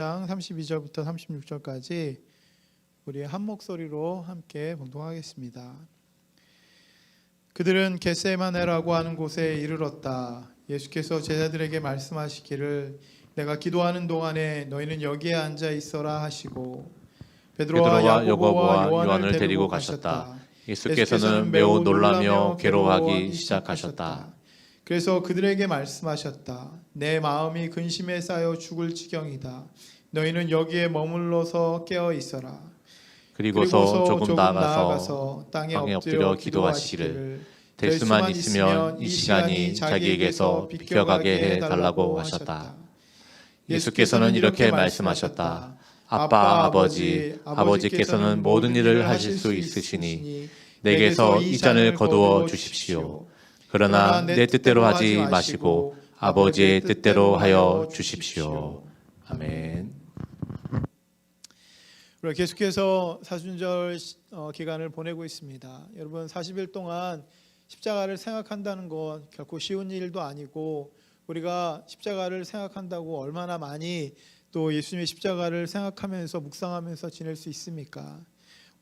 장 32절부터 36절까지 우리 한 목소리로 함께 봉독하겠습니다. 그들은 겟세마네라고 하는 곳에 이르렀다. 예수께서 제자들에게 말씀하시기를 내가 기도하는 동안에 너희는 여기에 앉아 있어라 하시고 베드로와 야고보와 요한을 데리고 가셨다. 예수께서는 매우 놀라며 괴로워하기 시작하셨다. 그래서 그들에게 말씀하셨다. 내 마음이 근심에 쌓여 죽을 지경이다. 너희는 여기에 머물러서 깨어 있어라. 그리고서 조금 나아가서 땅에 엎드려 기도하시기를 될 수만 있으면 이 시간이 자기에게서 비켜가게 해달라고 하셨다. 예수께서는 이렇게 말씀하셨다. 아빠, 아버지께서는 모든 일을 하실 수 있으시니 내게서 이 잔을 거두어 주십시오. 그러나 내 뜻대로 하지 마시고 아버지의 뜻대로 하여 주십시오. 아멘. 우리가 계속해서 사순절 기간을 보내고 있습니다. 여러분 40일 동안 십자가를 생각한다는 것 결코 쉬운 일도 아니고 우리가 십자가를 생각한다고 얼마나 많이 또 예수님의 십자가를 생각하면서 묵상하면서 지낼 수 있습니까?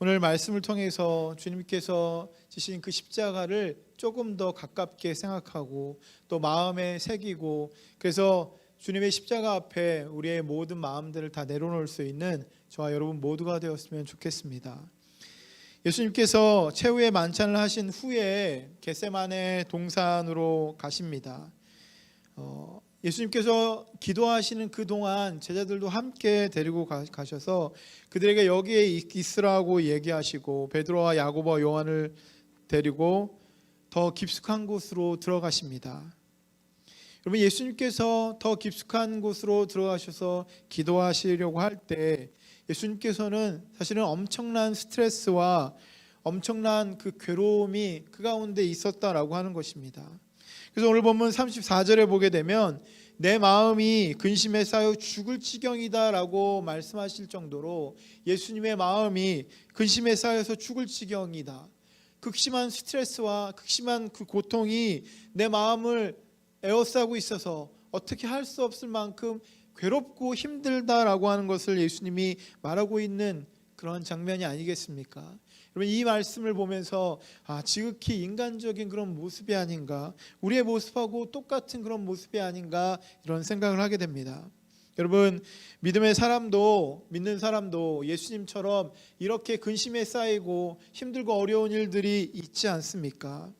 오늘 말씀을 통해서 주님께서 지신 그 십자가를 조금 더 가깝게 생각하고 또 마음에 새기고 그래서 주님의 십자가 앞에 우리의 모든 마음들을 다 내려놓을 수 있는 저와 여러분 모두가 되었으면 좋겠습니다. 예수님께서 최후의 만찬을 하신 후에 겟세마네 동산으로 가십니다. 예수님께서 기도하시는 그 동안 제자들도 함께 데리고 가셔서 그들에게 여기에 있으라고 얘기하시고 베드로와 야고보와 요한을 데리고 더 깊숙한 곳으로 들어가십니다. 여러분 예수님께서 더 깊숙한 곳으로 들어가셔서 기도하시려고 할 때 예수님께서는 사실은 엄청난 스트레스와 엄청난 그 괴로움이 그 가운데 있었다라고 하는 것입니다. 그래서 오늘 본문 34절에 보게 되면 내 마음이 근심에 쌓여 죽을 지경이다라고 말씀하실 정도로 예수님의 마음이 근심에 쌓여서 죽을 지경이다. 극심한 스트레스와 극심한 그 고통이 내 마음을 에워싸고 있어서 어떻게 할 수 없을 만큼 괴롭고 힘들다라고 하는 것을 예수님이 말하고 있는 그런 장면이 아니겠습니까? 여러분 이 말씀을 보면서 지극히 인간적인 그런 모습이 아닌가, 우리의 모습하고 똑같은 그런 모습이 아닌가 이런 생각을 하게 됩니다. 여러분 믿는 사람도 예수님처럼 이렇게 근심에 쌓이고 힘들고 어려운 일들이 있지 않습니까?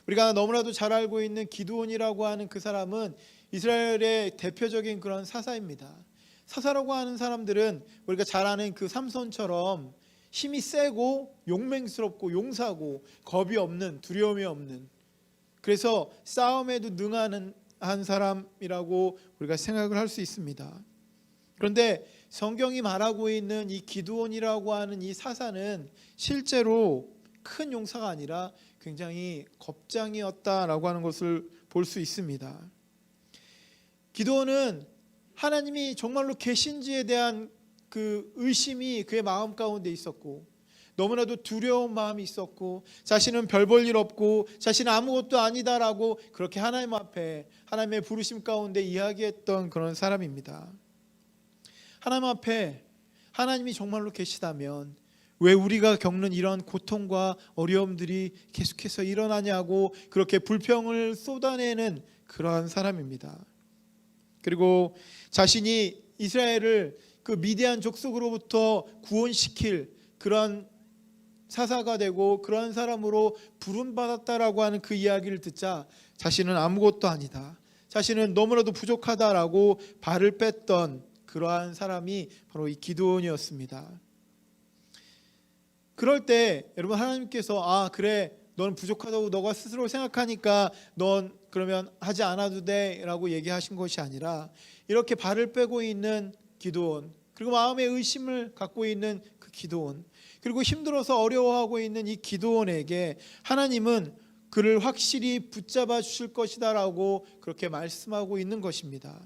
우리가 너무나도 잘 알고 있는 기드온이라고 하는 그 사람은 이스라엘의 대표적인 그런 사사입니다. 사사라고 하는 사람들은 우리가 잘 아는 그 삼손처럼 힘이 세고 용맹스럽고 용사고 겁이 없는 두려움이 없는 그래서 싸움에도 능한 한 사람이라고 우리가 생각을 할 수 있습니다. 그런데 성경이 말하고 있는 이 기드온이라고 하는 이 사사는 실제로 큰 용사가 아니라 굉장히 겁장이었다라고 하는 것을 볼 수 있습니다. 기드온은 하나님이 정말로 계신지에 대한 그 의심이 그의 마음 가운데 있었고 너무나도 두려운 마음이 있었고 자신은 별 볼 일 없고 자신은 아무것도 아니다라고 그렇게 하나님 앞에 하나님의 부르심 가운데 이야기했던 그런 사람입니다. 하나님 앞에 하나님이 정말로 계시다면 왜 우리가 겪는 이런 고통과 어려움들이 계속해서 일어나냐고 그렇게 불평을 쏟아내는 그러한 사람입니다. 그리고 자신이 이스라엘을 그 미디안 족속으로부터 구원시킬 그런 사사가 되고 그런 사람으로 부름받았다라고 하는 그 이야기를 듣자 자신은 아무것도 아니다. 자신은 너무나도 부족하다라고 발을 뺐던 그러한 사람이 바로 이 기드온이었습니다. 그럴 때 여러분 하나님께서 그래 넌 부족하다고 너가 스스로 생각하니까 넌 그러면 하지 않아도 돼 라고 얘기하신 것이 아니라 이렇게 발을 빼고 있는 기드온 그리고 마음의 의심을 갖고 있는 그 기드온 그리고 힘들어서 어려워하고 있는 이 기드온에게 하나님은 그를 확실히 붙잡아 주실 것이다 라고 그렇게 말씀하고 있는 것입니다.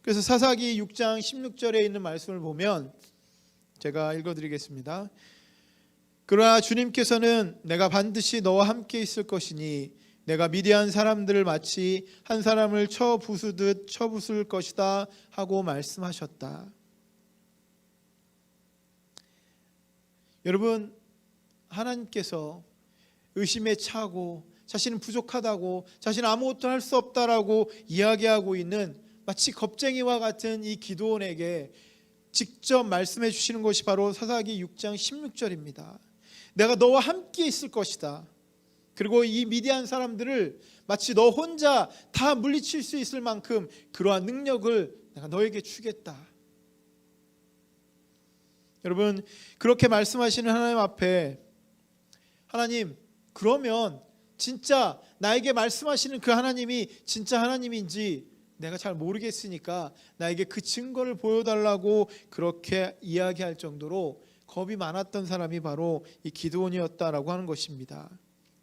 그래서 사사기 6장 16절에 있는 말씀을 보면 제가 읽어드리겠습니다. 그러나 주님께서는 내가 반드시 너와 함께 있을 것이니 내가 미디안 사람들을 마치 한 사람을 쳐 부수듯 쳐 부술 것이다 하고 말씀하셨다. 여러분, 하나님께서 의심에 차고 자신은 부족하다고, 자신은 아무것도 할 수 없다라고 이야기하고 있는 마치 겁쟁이와 같은 이 기드온에게 직접 말씀해 주시는 것이 바로 사사기 6장 16절입니다. 내가 너와 함께 있을 것이다. 그리고 이 미디안 사람들을 마치 너 혼자 다 물리칠 수 있을 만큼 그러한 능력을 내가 너에게 주겠다. 여러분, 그렇게 말씀하시는 하나님 앞에, 하나님, 그러면 진짜 나에게 말씀하시는 그 하나님이 진짜 하나님인지 내가 잘 모르겠으니까 나에게 그 증거를 보여달라고 그렇게 이야기할 정도로 겁이 많았던 사람이 바로 이 기드온이었다라고 하는 것입니다.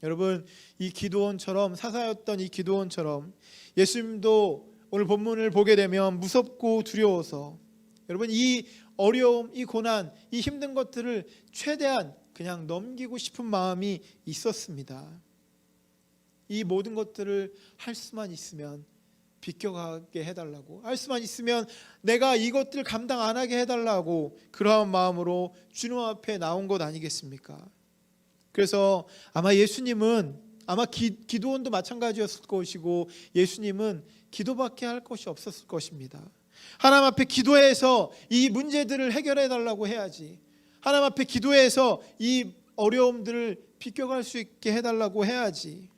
여러분, 이 기드온처럼, 사사였던 이 기드온처럼 예수님도 오늘 본문을 보게 되면 무섭고 두려워서, 여러분, 이 어려움, 이 고난, 이 힘든 것들을 최대한 그냥 넘기고 싶은 마음이 있었습니다. 이 모든 것들을 할 수만 있으면 비껴가게 해달라고, 할 수만 있으면 내가 이것들 감당 안 하게 해달라고, 그러한 마음으로 주님 앞에 나온 것 아니겠습니까? 그래서 아마 예수님은, 아마 기드온도 마찬가지였을 것이고, 예수님은 기도밖에 할 것이 없었을 것입니다. 하나님 앞에 기도해서 이 문제들을 해결해 달라고 해야지, 하나님 앞에 기도해서 이 어려움들을 비껴갈 수 있게 해달라고 해야지.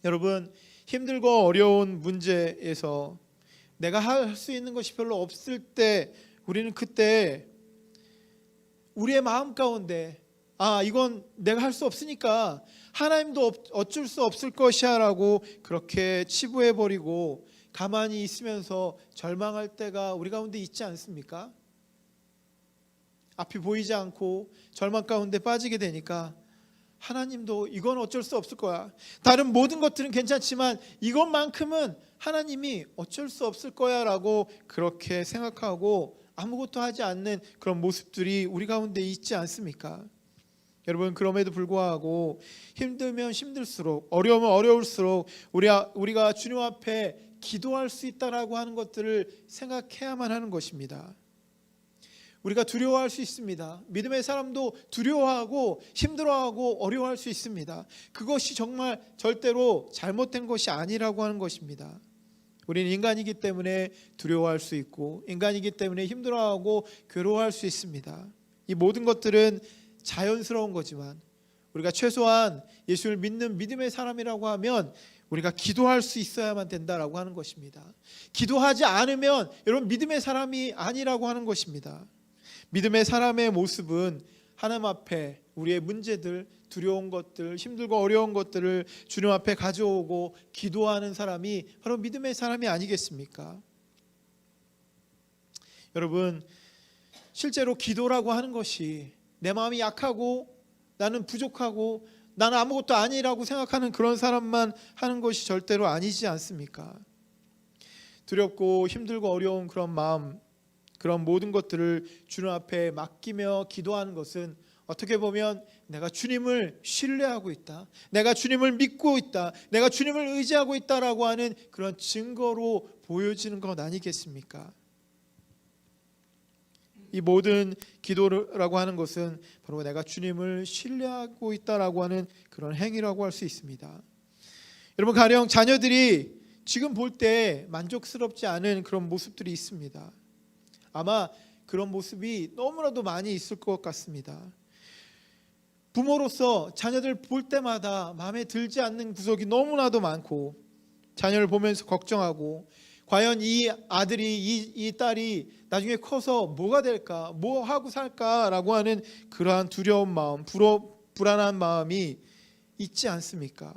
여러분, 힘들고 어려운 문제에서 내가 할 수 있는 것이 별로 없을 때, 우리는 그때 우리의 마음 가운데 이건 내가 할 수 없으니까 하나님도 어쩔 수 없을 것이야 라고 그렇게 치부해버리고 가만히 있으면서 절망할 때가 우리 가운데 있지 않습니까? 앞이 보이지 않고 절망 가운데 빠지게 되니까 하나님도 이건 어쩔 수 없을 거야, 다른 모든 것들은 괜찮지만 이것만큼은 하나님이 어쩔 수 없을 거야 라고 그렇게 생각하고 아무것도 하지 않는 그런 모습들이 우리 가운데 있지 않습니까? 여러분, 그럼에도 불구하고 힘들면 힘들수록, 어려우면 어려울수록 우리가 주님 앞에 기도할 수 있다라고 하는 것들을 생각해야만 하는 것입니다. 우리가 두려워할 수 있습니다. 믿음의 사람도 두려워하고 힘들어하고 어려워할 수 있습니다. 그것이 정말 절대로 잘못된 것이 아니라고 하는 것입니다. 우리는 인간이기 때문에 두려워할 수 있고, 인간이기 때문에 힘들어하고 괴로워할 수 있습니다. 이 모든 것들은 자연스러운 거지만 우리가 최소한 예수를 믿는 믿음의 사람이라고 하면 우리가 기도할 수 있어야만 된다라고 하는 것입니다. 기도하지 않으면 여러분, 믿음의 사람이 아니라고 하는 것입니다. 믿음의 사람의 모습은 하나님 앞에 우리의 문제들, 두려운 것들, 힘들고 어려운 것들을 주님 앞에 가져오고 기도하는 사람이 바로 믿음의 사람이 아니겠습니까? 여러분, 실제로 기도라고 하는 것이 내 마음이 약하고 나는 부족하고 나는 아무것도 아니라고 생각하는 그런 사람만 하는 것이 절대로 아니지 않습니까? 두렵고 힘들고 어려운 그런 마음, 그런 모든 것들을 주님 앞에 맡기며 기도하는 것은 어떻게 보면 내가 주님을 신뢰하고 있다, 내가 주님을 믿고 있다, 내가 주님을 의지하고 있다라고 하는 그런 증거로 보여지는 것 아니겠습니까? 이 모든 기도라고 하는 것은 바로 내가 주님을 신뢰하고 있다라고 하는 그런 행위라고 할 수 있습니다. 여러분, 가령 자녀들이 지금 볼 때 만족스럽지 않은 그런 모습들이 있습니다. 아마 그런 모습이 너무나도 많이 있을 것 같습니다. 부모로서 자녀들 볼 때마다 마음에 들지 않는 구석이 너무나도 많고, 자녀를 보면서 걱정하고, 과연 이 아들이 이 딸이 나중에 커서 뭐가 될까, 뭐 하고 살까라고 하는 그러한 두려운 마음, 불안한 마음이 있지 않습니까?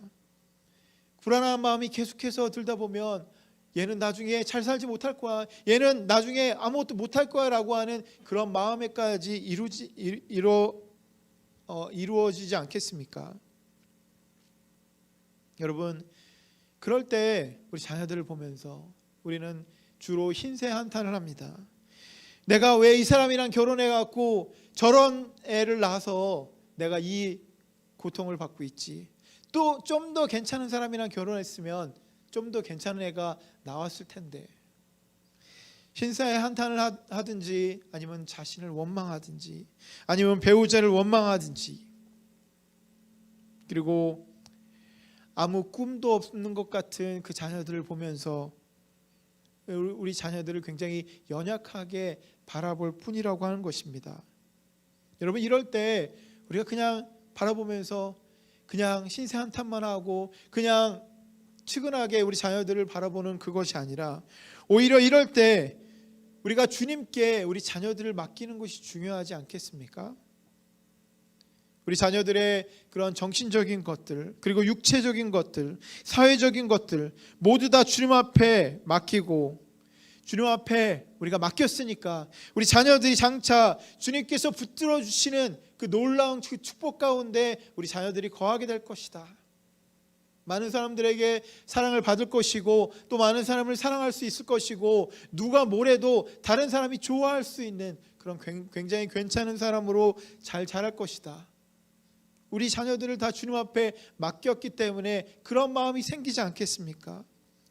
불안한 마음이 계속해서 들다 보면 얘는 나중에 잘 살지 못할 거야, 얘는 나중에 아무것도 못할 거야 라고 하는 그런 마음에까지 이루어지지 않겠습니까? 여러분, 그럴 때 우리 자녀들을 보면서 우리는 주로 흰새 한탄을 합니다. 내가 왜 이 사람이랑 결혼해갖고 저런 애를 낳아서 내가 이 고통을 받고 있지, 또 좀 더 괜찮은 사람이랑 결혼했으면 좀 더 괜찮은 애가 나왔을 텐데. 신사에 한탄을 하든지, 아니면 자신을 원망하든지, 아니면 배우자를 원망하든지, 그리고 아무 꿈도 없는 것 같은 그 자녀들을 보면서 우리 자녀들을 굉장히 연약하게 바라볼 뿐이라고 하는 것입니다. 여러분, 이럴 때 우리가 그냥 바라보면서 그냥 신세 한탄만 하고 그냥 측은하게 우리 자녀들을 바라보는 그것이 아니라, 오히려 이럴 때 우리가 주님께 우리 자녀들을 맡기는 것이 중요하지 않겠습니까? 우리 자녀들의 그런 정신적인 것들, 그리고 육체적인 것들, 사회적인 것들 모두 다 주님 앞에 맡기고, 주님 앞에 우리가 맡겼으니까 우리 자녀들이 장차 주님께서 붙들어 주시는 그 놀라운 그 축복 가운데 우리 자녀들이 거하게 될 것이다. 많은 사람들에게 사랑을 받을 것이고, 또 많은 사람을 사랑할 수 있을 것이고, 누가 뭐래도 다른 사람이 좋아할 수 있는 그런 굉장히 괜찮은 사람으로 잘 자랄 것이다. 우리 자녀들을 다 주님 앞에 맡겼기 때문에 그런 마음이 생기지 않겠습니까?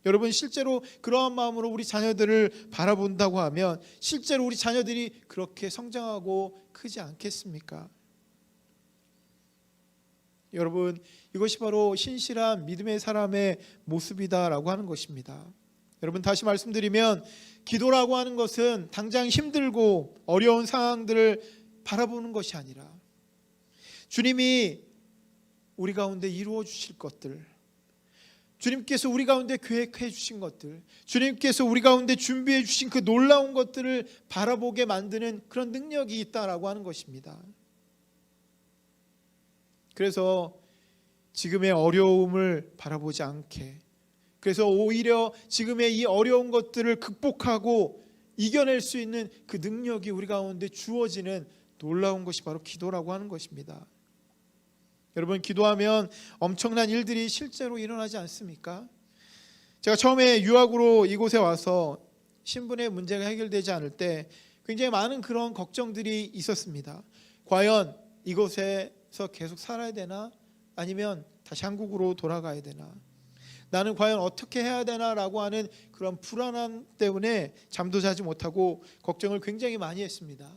여러분, 실제로 그러한 마음으로 우리 자녀들을 바라본다고 하면 실제로 우리 자녀들이 그렇게 성장하고 크지 않겠습니까? 여러분, 이것이 바로 신실한 믿음의 사람의 모습이다라고 하는 것입니다. 여러분, 다시 말씀드리면 기도라고 하는 것은 당장 힘들고 어려운 상황들을 바라보는 것이 아니라 주님이 우리 가운데 이루어 주실 것들, 주님께서 우리 가운데 계획해 주신 것들, 주님께서 우리 가운데 준비해 주신 그 놀라운 것들을 바라보게 만드는 그런 능력이 있다라고 하는 것입니다. 그래서 지금의 어려움을 바라보지 않게, 그래서 오히려 지금의 이 어려운 것들을 극복하고 이겨낼 수 있는 그 능력이 우리 가운데 주어지는 놀라운 것이 바로 기도라고 하는 것입니다. 여러분, 기도하면 엄청난 일들이 실제로 일어나지 않습니까? 제가 처음에 유학으로 이곳에 와서 신분의 문제가 해결되지 않을 때 굉장히 많은 그런 걱정들이 있었습니다. 과연 이곳에서 계속 살아야 되나? 아니면 다시 한국으로 돌아가야 되나? 나는 과연 어떻게 해야 되나라고 하는 그런 불안함 때문에 잠도 자지 못하고 걱정을 굉장히 많이 했습니다.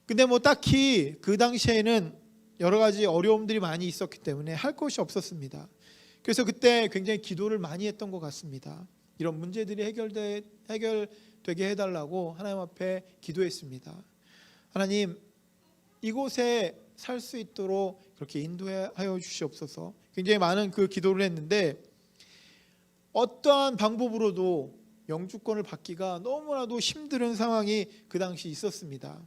근데 딱히 그 당시에는 여러 가지 어려움들이 많이 있었기 때문에 할 것이 없었습니다. 그래서 그때 굉장히 기도를 많이 했던 것 같습니다. 이런 문제들이 해결되게 해달라고 하나님 앞에 기도했습니다. 하나님, 이곳에 살 수 있도록 그렇게 인도하여 주시옵소서. 굉장히 많은 그 기도를 했는데 어떠한 방법으로도 영주권을 받기가 너무나도 힘든 상황이 그 당시 있었습니다.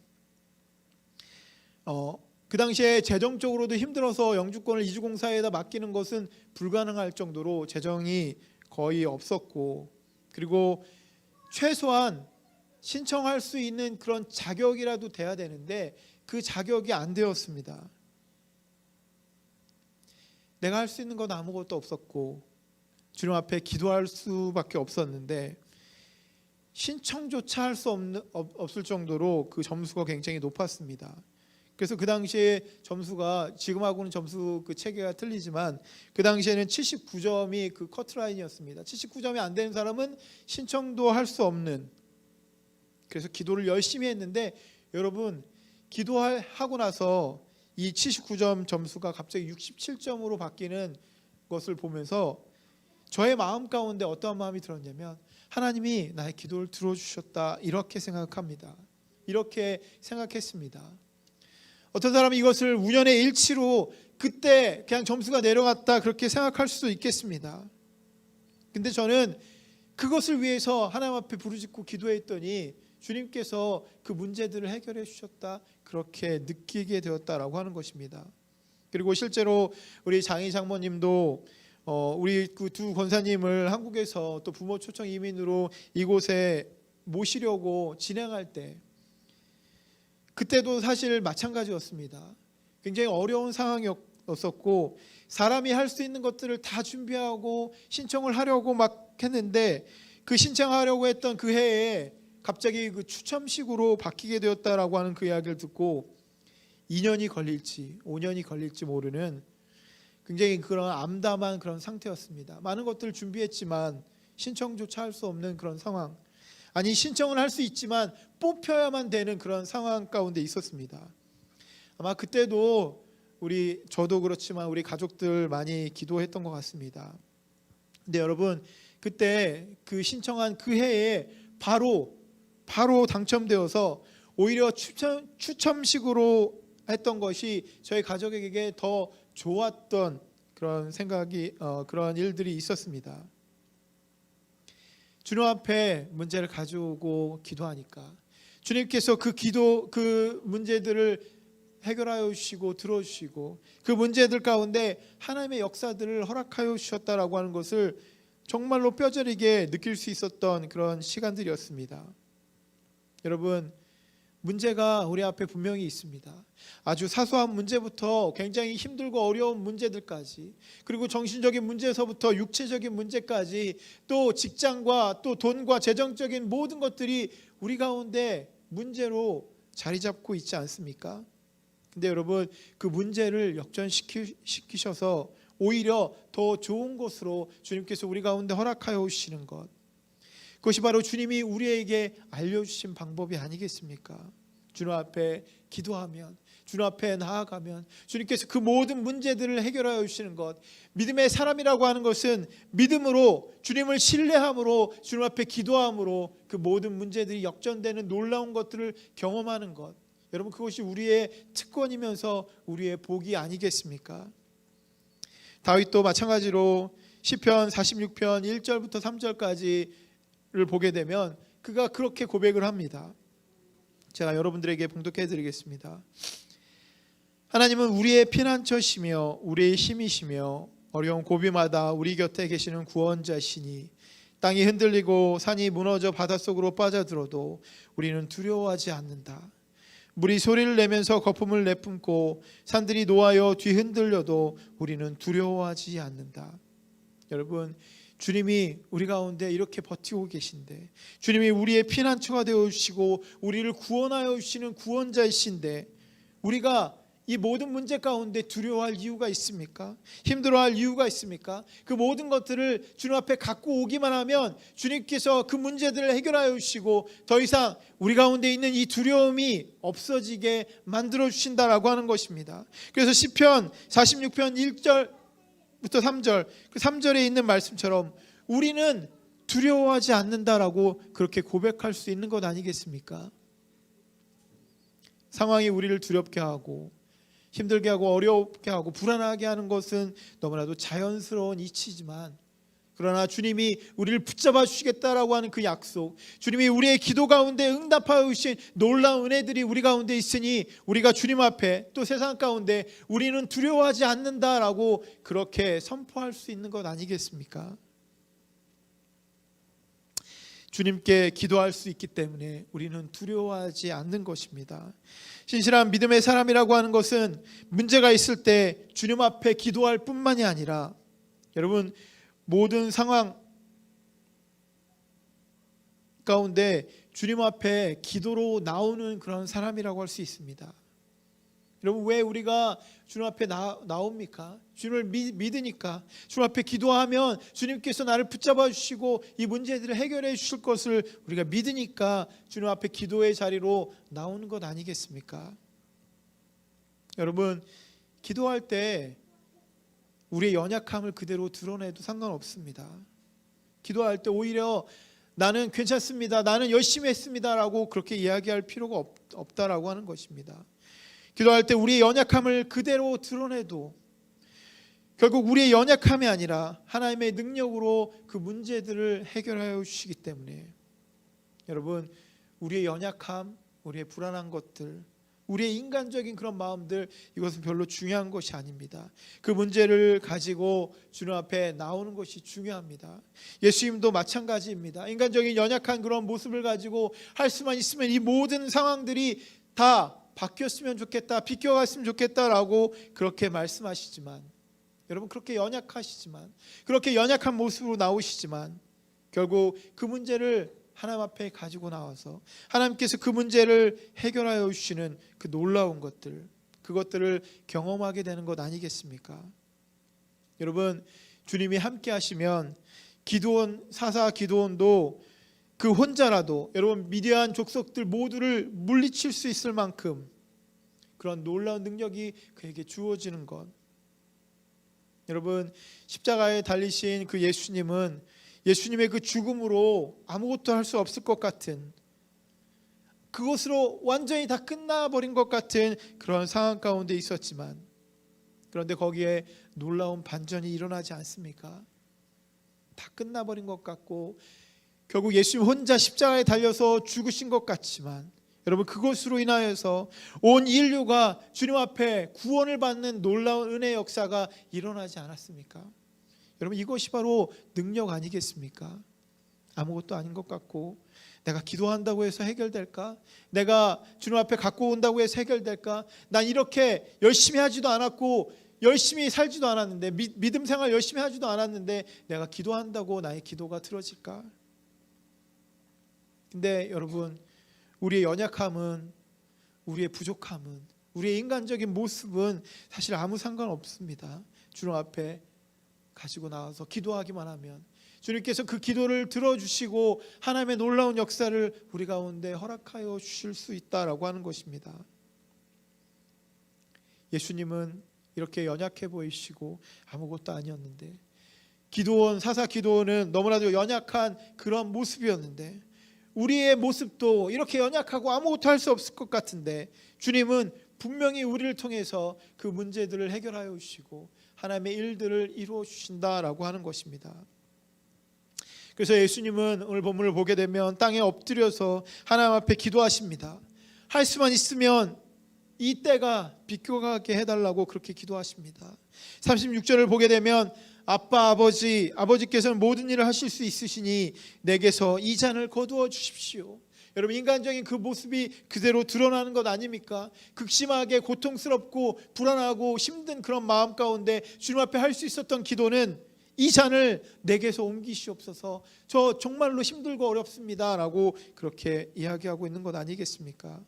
그 당시에 재정적으로도 힘들어서 영주권을 이주공사에다 맡기는 것은 불가능할 정도로 재정이 거의 없었고, 그리고 최소한 신청할 수 있는 그런 자격이라도 돼야 되는데 그 자격이 안 되었습니다. 내가 할 수 있는 건 아무것도 없었고 주님 앞에 기도할 수밖에 없었는데 신청조차 할 수 없을 정도로 그 점수가 굉장히 높았습니다. 그래서 그 당시에 점수가 지금하고는 점수 그 체계가 틀리지만 그 당시에는 79점이 그 커트라인이었습니다. 79점이 안 되는 사람은 신청도 할 수 없는, 그래서 기도를 열심히 했는데 여러분, 기도하고 나서 이 79점 점수가 갑자기 67점으로 바뀌는 것을 보면서 저의 마음 가운데 어떠한 마음이 들었냐면 하나님이 나의 기도를 들어주셨다, 이렇게 생각합니다. 이렇게 생각했습니다. 어떤 사람은 이것을 우연의 일치로 그때 그냥 점수가 내려갔다 그렇게 생각할 수도 있겠습니다. 근데 저는 그것을 위해서 하나님 앞에 부르짖고 기도했더니 주님께서 그 문제들을 해결해 주셨다, 그렇게 느끼게 되었다라고 하는 것입니다. 그리고 실제로 우리 장희 장모님도 우리 그 두 권사님을 한국에서 또 부모 초청 이민으로 이곳에 모시려고 진행할 때 그때도 사실 마찬가지였습니다. 굉장히 어려운 상황이었었고 사람이 할 수 있는 것들을 다 준비하고 신청을 하려고 막 했는데 그 신청하려고 했던 그 해에 갑자기 그 추첨식으로 바뀌게 되었다라고 하는 그 이야기를 듣고 2년이 걸릴지 5년이 걸릴지 모르는 굉장히 그런 암담한 그런 상태였습니다. 많은 것들을 준비했지만 신청조차 할 수 없는 그런 상황. 아니 신청은 할 수 있지만 뽑혀야만 되는 그런 상황 가운데 있었습니다. 아마 그때도 저도 그렇지만 우리 가족들 많이 기도했던 것 같습니다. 근데 여러분 그때 그 신청한 그 해에 바로 당첨되어서 오히려 추첨식으로 했던 것이 저희 가족에게 더 좋았던 그런 생각이 그런 일들이 있었습니다. 주님 앞에 문제를 가지고 기도하니까 주님께서 그 문제들을 해결하여 주시고 들어주시고 그 문제들 가운데 하나님의 역사들을 허락하여 주셨다라고 하는 것을 정말로 뼈저리게 느낄 수 있었던 그런 시간들이었습니다. 여러분 문제가 우리 앞에 분명히 있습니다. 아주 사소한 문제부터 굉장히 힘들고 어려운 문제들까지, 그리고 정신적인 문제에서부터 육체적인 문제까지, 또 직장과 또 돈과 재정적인 모든 것들이 우리 가운데 문제로 자리 잡고 있지 않습니까? 근데 여러분 그 문제를 역전시키셔서 오히려 더 좋은 것으로 주님께서 우리 가운데 허락하여 오시는 것, 그것이 바로 주님이 우리에게 알려주신 방법이 아니겠습니까? 주님 앞에 기도하면, 주님 앞에 나아가면 주님께서 그 모든 문제들을 해결하여 주시는 것. 믿음의 사람이라고 하는 것은 믿음으로, 주님을 신뢰함으로, 주님 앞에 기도함으로 그 모든 문제들이 역전되는 놀라운 것들을 경험하는 것. 여러분 그것이 우리의 특권이면서 우리의 복이 아니겠습니까? 다윗도 마찬가지로 시편 46편 1절부터 3절까지를 보게 되면 그가 그렇게 고백을 합니다. 제가 여러분들에게 봉독해 드리겠습니다. 하나님은 우리의 피난처시며 우리의 힘이시며 어려운 고비마다 우리 곁에 계시는 구원자시니 땅이 흔들리고 산이 무너져 바닷속으로 빠져들어도 우리는 두려워하지 않는다. 물이 소리를 내면서 거품을 내뿜고 산들이 노하여 뒤흔들려도 우리는 두려워하지 않는다. 여러분 주님이 우리 가운데 이렇게 버티고 계신데, 주님이 우리의 피난처가 되어주시고 우리를 구원하여 주시는 구원자이신데 우리가 이 모든 문제 가운데 두려워할 이유가 있습니까? 힘들어할 이유가 있습니까? 그 모든 것들을 주님 앞에 갖고 오기만 하면 주님께서 그 문제들을 해결하여 주시고 더 이상 우리 가운데 있는 이 두려움이 없어지게 만들어 주신다라고 하는 것입니다. 그래서 시편 46편 1절부터 3절, 그 3절에 있는 말씀처럼 우리는 두려워하지 않는다라고 그렇게 고백할 수 있는 것 아니겠습니까? 상황이 우리를 두렵게 하고 힘들게 하고 어렵게 하고 불안하게 하는 것은 너무나도 자연스러운 이치지만, 그러나 주님이 우리를 붙잡아 주시겠다라고 하는 그 약속, 주님이 우리의 기도 가운데 응답하여 주신 놀라운 은혜들이 우리 가운데 있으니 우리가 주님 앞에 또 세상 가운데 우리는 두려워하지 않는다라고 그렇게 선포할 수 있는 것 아니겠습니까? 주님께 기도할 수 있기 때문에 우리는 두려워하지 않는 것입니다. 신실한 믿음의 사람이라고 하는 것은 문제가 있을 때 주님 앞에 기도할 뿐만이 아니라 여러분 모든 상황 가운데 주님 앞에 기도로 나오는 그런 사람이라고 할 수 있습니다. 여러분 왜 우리가 주님 앞에 나옵니까? 주님을 믿으니까. 주님 앞에 기도하면 주님께서 나를 붙잡아 주시고 이 문제들을 해결해 주실 것을 우리가 믿으니까 주님 앞에 기도의 자리로 나오는 것 아니겠습니까? 여러분 기도할 때 우리의 연약함을 그대로 드러내도 상관없습니다. 기도할 때 오히려 나는 괜찮습니다, 나는 열심히 했습니다라고 그렇게 이야기할 필요가 없다라고 하는 것입니다. 기도할 때 우리의 연약함을 그대로 드러내도 결국 우리의 연약함이 아니라 하나님의 능력으로 그 문제들을 해결하여 주시기 때문에 여러분 우리의 연약함, 우리의 불안한 것들, 우리의 인간적인 그런 마음들, 이것은 별로 중요한 것이 아닙니다. 그 문제를 가지고 주님 앞에 나오는 것이 중요합니다. 예수님도 마찬가지입니다. 인간적인 연약한 그런 모습을 가지고 할 수만 있으면 이 모든 상황들이 다 바뀌었으면 좋겠다, 비껴갔으면 좋겠다라고 그렇게 말씀하시지만, 여러분 그렇게 연약하시지만, 그렇게 연약한 모습으로 나오시지만 결국 그 문제를 하나님 앞에 가지고 나와서 하나님께서 그 문제를 해결하여 주시는 그 놀라운 것들, 그것들을 경험하게 되는 것 아니겠습니까? 여러분 주님이 함께 하시면 기드온, 사사 기드온도 그 혼자라도 여러분 미디안 족속들 모두를 물리칠 수 있을 만큼 그런 놀라운 능력이 그에게 주어지는 것. 여러분 십자가에 달리신 그 예수님은 예수님의 그 죽음으로 아무것도 할 수 없을 것 같은, 그것으로 완전히 다 끝나버린 것 같은 그런 상황 가운데 있었지만, 그런데 거기에 놀라운 반전이 일어나지 않습니까? 다 끝나버린 것 같고 결국 예수님 혼자 십자가에 달려서 죽으신 것 같지만, 여러분 그것으로 인하여서 온 인류가 주님 앞에 구원을 받는 놀라운 은혜의 역사가 일어나지 않았습니까? 여러분 이것이 바로 능력 아니겠습니까? 아무것도 아닌 것 같고, 내가 기도한다고 해서 해결될까? 내가 주님 앞에 갖고 온다고 해서 해결될까? 난 이렇게 열심히 하지도 않았고 열심히 살지도 않았는데, 믿음 생활 열심히 하지도 않았는데 내가 기도한다고 나의 기도가 들어질까? 근데 여러분 우리의 연약함은, 우리의 부족함은, 우리의 인간적인 모습은 사실 아무 상관없습니다. 주님 앞에 가지고 나와서 기도하기만 하면 주님께서 그 기도를 들어주시고 하나님의 놀라운 역사를 우리 가운데 허락하여 주실 수 있다라고 하는 것입니다. 예수님은 이렇게 연약해 보이시고 아무것도 아니었는데, 사사 기도원은 너무나도 연약한 그런 모습이었는데, 우리의 모습도 이렇게 연약하고 아무것도 할 수 없을 것 같은데 주님은 분명히 우리를 통해서 그 문제들을 해결하여 주시고 하나님의 일들을 이루어 주신다라고 하는 것입니다. 그래서 예수님은 오늘 본문을 보게 되면 땅에 엎드려서 하나님 앞에 기도하십니다. 할 수만 있으면 이 때가 비껴가게 해달라고 그렇게 기도하십니다. 36절을 보게 되면 아버지께서는 모든 일을 하실 수 있으시니 내게서 이 잔을 거두어 주십시오. 여러분 인간적인 그 모습이 그대로 드러나는 것 아닙니까? 극심하게 고통스럽고 불안하고 힘든 그런 마음 가운데 주님 앞에 할 수 있었던 기도는 이 잔을 내게서 옮기시옵소서, 저 정말로 힘들고 어렵습니다 라고 그렇게 이야기하고 있는 것 아니겠습니까?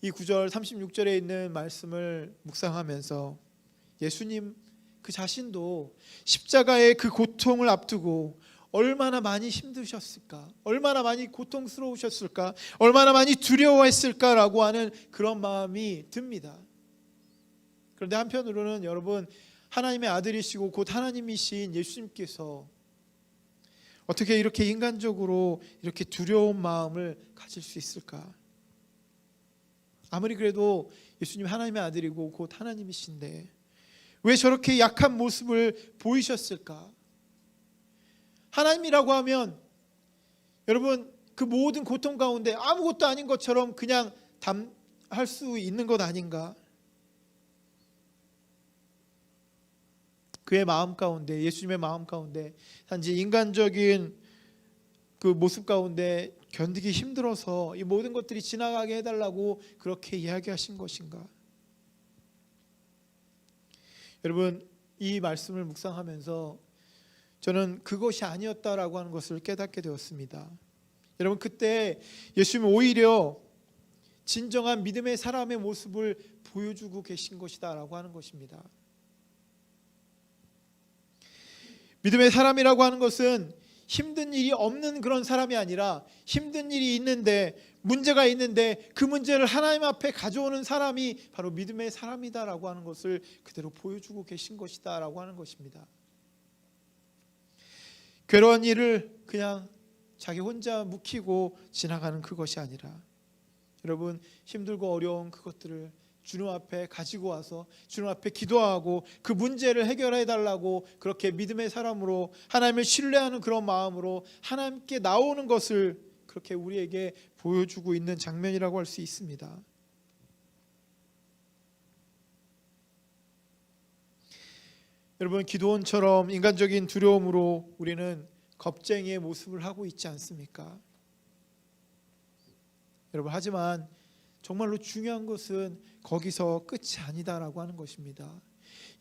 이 9절 36절에 있는 말씀을 묵상하면서 예수님 그 자신도 십자가의 그 고통을 앞두고 얼마나 많이 힘드셨을까, 얼마나 많이 고통스러우셨을까, 얼마나 많이 두려워했을까라고 하는 그런 마음이 듭니다. 그런데 한편으로는 여러분 하나님의 아들이시고 곧 하나님이신 예수님께서 어떻게 이렇게 인간적으로 이렇게 두려운 마음을 가질 수 있을까? 아무리 그래도 예수님 하나님의 아들이고 곧 하나님이신데 왜 저렇게 약한 모습을 보이셨을까? 하나님이라고 하면 여러분 그 모든 고통 가운데 아무것도 아닌 것처럼 그냥 담할 수 있는 것 아닌가? 그의 마음 가운데, 예수님의 마음 가운데 단지 인간적인 그 모습 가운데 견디기 힘들어서 이 모든 것들이 지나가게 해달라고 그렇게 이야기하신 것인가? 여러분 이 말씀을 묵상하면서 저는 그것이 아니었다라고 하는 것을 깨닫게 되었습니다. 여러분 그때 예수님은 오히려 진정한 믿음의 사람의 모습을 보여주고 계신 것이다라고 하는 것입니다. 믿음의 사람이라고 하는 것은 힘든 일이 없는 그런 사람이 아니라 힘든 일이 있는데, 문제가 있는데 그 문제를 하나님 앞에 가져오는 사람이 바로 믿음의 사람이다라고 하는 것을 그대로 보여주고 계신 것이다라고 하는 것입니다. 괴로운 일을 그냥 자기 혼자 묵히고 지나가는 그것이 아니라 여러분 힘들고 어려운 그것들을 주님 앞에 가지고 와서 주님 앞에 기도하고 그 문제를 해결해 달라고 그렇게 믿음의 사람으로 하나님을 신뢰하는 그런 마음으로 하나님께 나오는 것을 그렇게 우리에게 보여주고 있는 장면이라고 할 수 있습니다. 여러분 기도원처럼 인간적인 두려움으로 우리는 겁쟁이의 모습을 하고 있지 않습니까? 여러분 하지만 정말로 중요한 것은 거기서 끝이 아니다라고 하는 것입니다.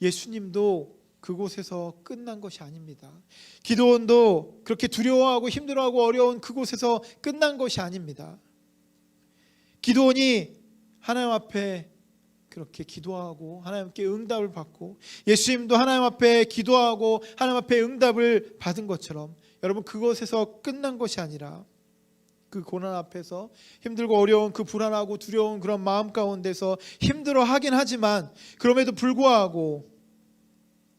예수님도 그곳에서 끝난 것이 아닙니다. 기도원도 그렇게 두려워하고 힘들어하고 어려운 그곳에서 끝난 것이 아닙니다. 기도원이 하나님 앞에 그렇게 기도하고 하나님께 응답을 받고 예수님도 하나님 앞에 기도하고 하나님 앞에 응답을 받은 것처럼 여러분 그것에서 끝난 것이 아니라 그 고난 앞에서 힘들고 어려운 그 불안하고 두려운 그런 마음 가운데서 힘들어하긴 하지만 그럼에도 불구하고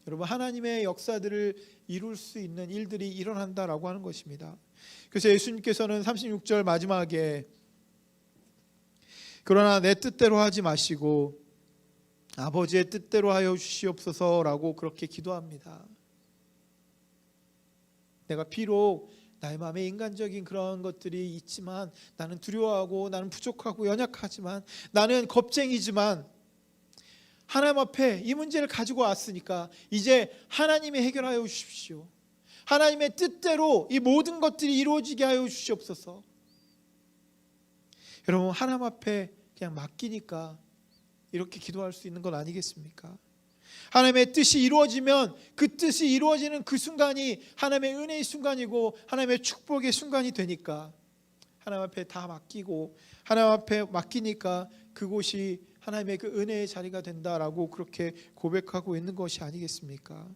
여러분 하나님의 역사들을 이룰 수 있는 일들이 일어난다라고 하는 것입니다. 그래서 예수님께서는 36절 마지막에 그러나 내 뜻대로 하지 마시고 아버지의 뜻대로 하여 주시옵소서라고 그렇게 기도합니다. 내가 비록 나의 마음에 인간적인 그런 것들이 있지만 나는 두려워하고 나는 부족하고 연약하지만 나는 겁쟁이지만 하나님 앞에 이 문제를 가지고 왔으니까 이제 하나님이 해결하여 주십시오. 하나님의 뜻대로 이 모든 것들이 이루어지게 하여 주시옵소서. 여러분 하나님 앞에 그냥 맡기니까 이렇게 기도할 수 있는 건 아니겠습니까? 하나님의 뜻이 이루어지면 그 뜻이 이루어지는 그 순간이 하나님의 은혜의 순간이고 하나님의 축복의 순간이 되니까 하나님 앞에 다 맡기고 하나님 앞에 맡기니까 그곳이 하나님의 그 은혜의 자리가 된다라고 그렇게 고백하고 있는 것이 아니겠습니까?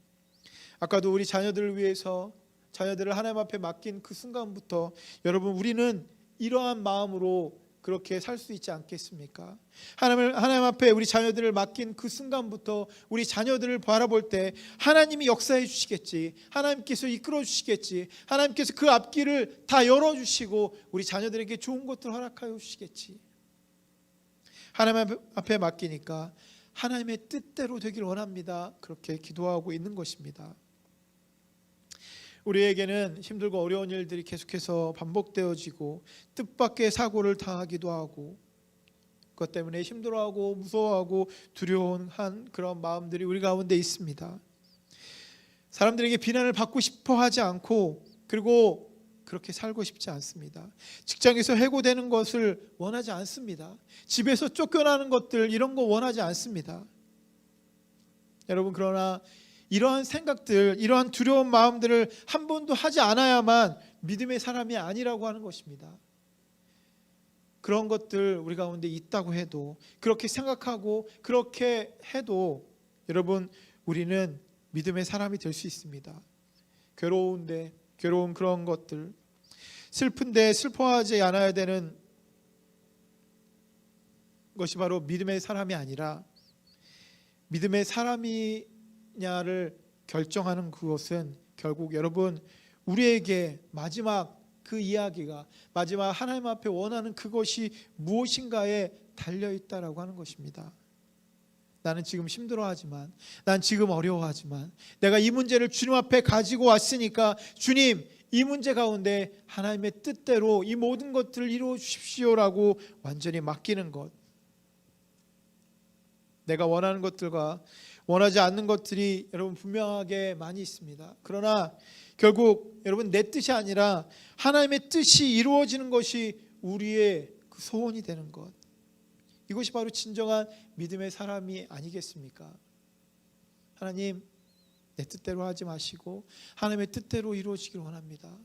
아까도 우리 자녀들을 위해서 자녀들을 하나님 앞에 맡긴 그 순간부터 여러분 우리는 이러한 마음으로 그렇게 살 수 있지 않겠습니까? 하나님 앞에 우리 자녀들을 맡긴 그 순간부터 우리 자녀들을 바라볼 때 하나님이 역사해 주시겠지, 하나님께서 이끌어 주시겠지, 하나님께서 그 앞길을 다 열어주시고 우리 자녀들에게 좋은 것들 허락하여 주시겠지. 하나님 앞에 맡기니까 하나님의 뜻대로 되길 원합니다. 그렇게 기도하고 있는 것입니다. 우리에게는 힘들고 어려운 일들이 계속해서 반복되어지고 뜻밖의 사고를 당하기도 하고 그것 때문에 힘들어하고 무서워하고 두려운 그런 마음들이 우리 가운데 있습니다. 사람들에게 비난을 받고 싶어 하지 않고 그리고 그렇게 살고 싶지 않습니다. 직장에서 해고되는 것을 원하지 않습니다. 집에서 쫓겨나는 것들 이런 거 원하지 않습니다. 여러분 그러나 이러한 생각들, 이러한 두려운 마음들을 한 번도 하지 않아야만 믿음의 사람이 아니라고 하는 것입니다. 그런 것들 우리 가운데 있다고 해도 그렇게 생각하고 그렇게 해도 여러분 우리는 믿음의 사람이 될 수 있습니다. 괴로운 그런 것들, 슬픈데 슬퍼하지 않아야 되는 것이 바로 믿음의 사람이 아니라 믿음의 사람이냐를 결정하는 그것은 결국 여러분 우리에게 마지막 그 이야기가 마지막 하나님 앞에 원하는 그것이 무엇인가에 달려있다라고 하는 것입니다. 나는 지금 힘들어하지만 난 지금 어려워하지만 내가 이 문제를 주님 앞에 가지고 왔으니까 주님 이 문제 가운데 하나님의 뜻대로 이 모든 것들을 이루어 주십시오라고 완전히 맡기는 것. 내가 원하는 것들과 원하지 않는 것들이 여러분 분명하게 많이 있습니다. 그러나 결국 여러분 내 뜻이 아니라 하나님의 뜻이 이루어지는 것이 우리의 그 소원이 되는 것. 이것이 바로 진정한 믿음의 사람이 아니겠습니까? 하나님 내 뜻대로 하지 마시고 하나님의 뜻대로 이루어지길 원합니다.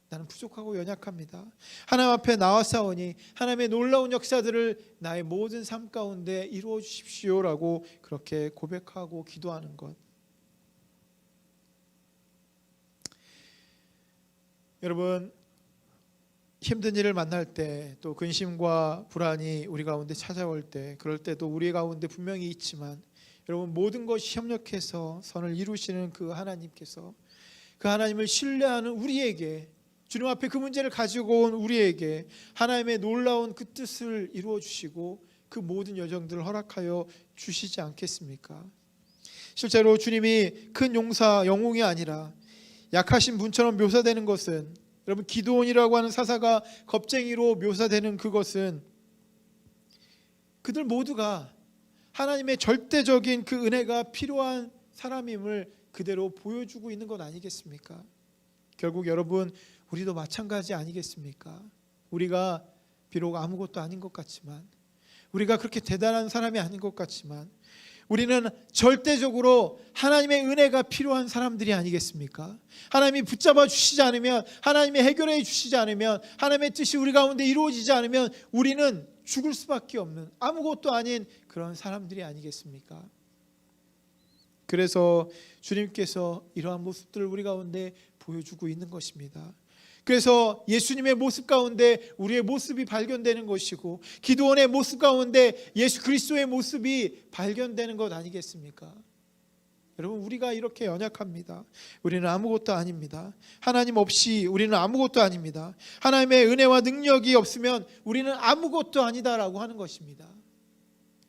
나는 부족하고 연약합니다. 하나님 앞에 나와싸우니 하나님의 놀라운 역사들을 나의 모든 삶 가운데 이루어 주십시오라고 그렇게 고백하고 기도하는 것. 여러분 힘든 일을 만날 때 또 근심과 불안이 우리 가운데 찾아올 때 그럴 때도 우리 가운데 분명히 있지만 여러분 모든 것이 협력해서 선을 이루시는 그 하나님께서 그 하나님을 신뢰하는 우리에게 주님 앞에 그 문제를 가지고 온 우리에게 하나님의 놀라운 그 뜻을 이루어 주시고 그 모든 여정들을 허락하여 주시지 않겠습니까? 실제로 주님이 큰 용사 영웅이 아니라 약하신 분처럼 묘사되는 것은 여러분 기드온이라고 하는 사사가 겁쟁이로 묘사되는 그것은 그들 모두가 하나님의 절대적인 그 은혜가 필요한 사람임을 그대로 보여주고 있는 것 아니겠습니까? 결국 여러분 우리도 마찬가지 아니겠습니까? 우리가 비록 아무것도 아닌 것 같지만 우리가 그렇게 대단한 사람이 아닌 것 같지만 우리는 절대적으로 하나님의 은혜가 필요한 사람들이 아니겠습니까? 하나님이 붙잡아 주시지 않으면 하나님이 해결해 주시지 않으면 하나님의 뜻이 우리 가운데 이루어지지 않으면 우리는 죽을 수밖에 없는 아무것도 아닌 그런 사람들이 아니겠습니까? 그래서 주님께서 이러한 모습들을 우리 가운데 보여주고 있는 것입니다. 그래서 예수님의 모습 가운데 우리의 모습이 발견되는 것이고, 기도원의 모습 가운데 예수 그리스도의 모습이 발견되는 것 아니겠습니까? 여러분, 우리가 이렇게 연약합니다. 우리는 아무것도 아닙니다. 하나님 없이 우리는 아무것도 아닙니다. 하나님의 은혜와 능력이 없으면 우리는 아무것도 아니다라고 하는 것입니다.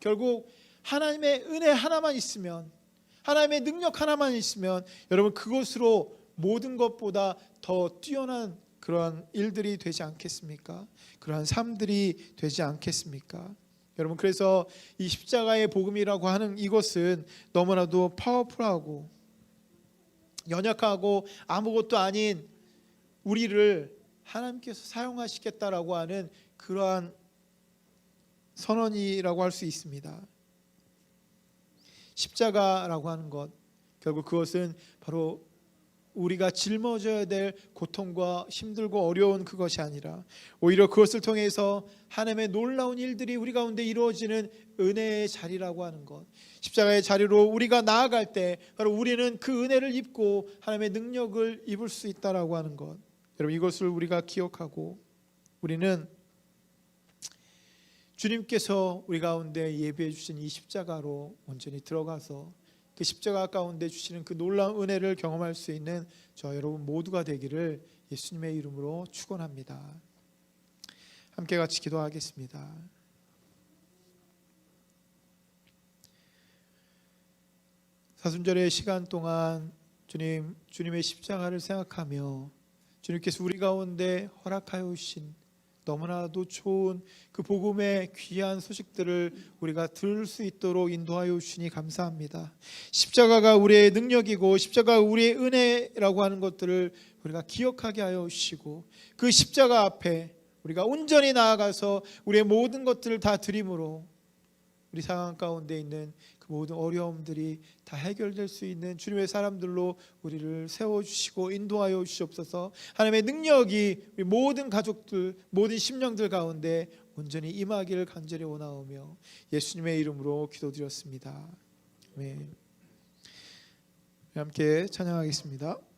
결국 하나님의 은혜 하나만 있으면, 하나님의 능력 하나만 있으면 여러분, 그것으로 모든 것보다 더 뛰어난 그러한 일들이 되지 않겠습니까? 그러한 삶들이 되지 않겠습니까? 여러분, 그래서 이 십자가의 복음이라고 하는 이것은 너무나도 파워풀하고 연약하고 아무것도 아닌 우리를 하나님께서 사용하시겠다라고 하는 그러한 선언이라고 할 수 있습니다. 십자가라고 하는 것, 결국 그것은 바로 우리가 짊어져야 될 고통과 힘들고 어려운 그것이 아니라 오히려 그것을 통해서 하나님의 놀라운 일들이 우리 가운데 이루어지는 은혜의 자리라고 하는 것, 십자가의 자리로 우리가 나아갈 때 바로 우리는 그 은혜를 입고 하나님의 능력을 입을 수 있다라고 하는 것, 여러분, 이것을 우리가 기억하고 우리는 주님께서 우리 가운데 예비해 주신 이 십자가로 온전히 들어가서 그 십자가 가운데 주시는 그 놀라운 은혜를 경험할 수 있는 저 여러분 모두가 되기를 예수님의 이름으로 축원합니다. 함께 같이 기도하겠습니다. 사순절의 시간 동안 주님의 십자가를 생각하며 주님께서 우리 가운데 허락하여 주신 너무나도 좋은 그 복음의 귀한 소식들을 우리가 들을 수 있도록 인도하여 주시니 감사합니다. 십자가가 우리의 능력이고 십자가가 우리의 은혜라고 하는 것들을 우리가 기억하게 하여 주시고, 그 십자가 앞에 우리가 온전히 나아가서 우리의 모든 것들을 다 드림으로 우리 상황 가운데 있는 그 모든 어려움들이 다 해결될 수 있는 주님의 사람들로 우리를 세워주시고 인도하여 주시옵소서. 하나님의 능력이 우리 모든 가족들, 모든 심령들 가운데 온전히 임하기를 간절히 원하오며 예수님의 이름으로 기도드렸습니다. 아멘. 함께 찬양하겠습니다.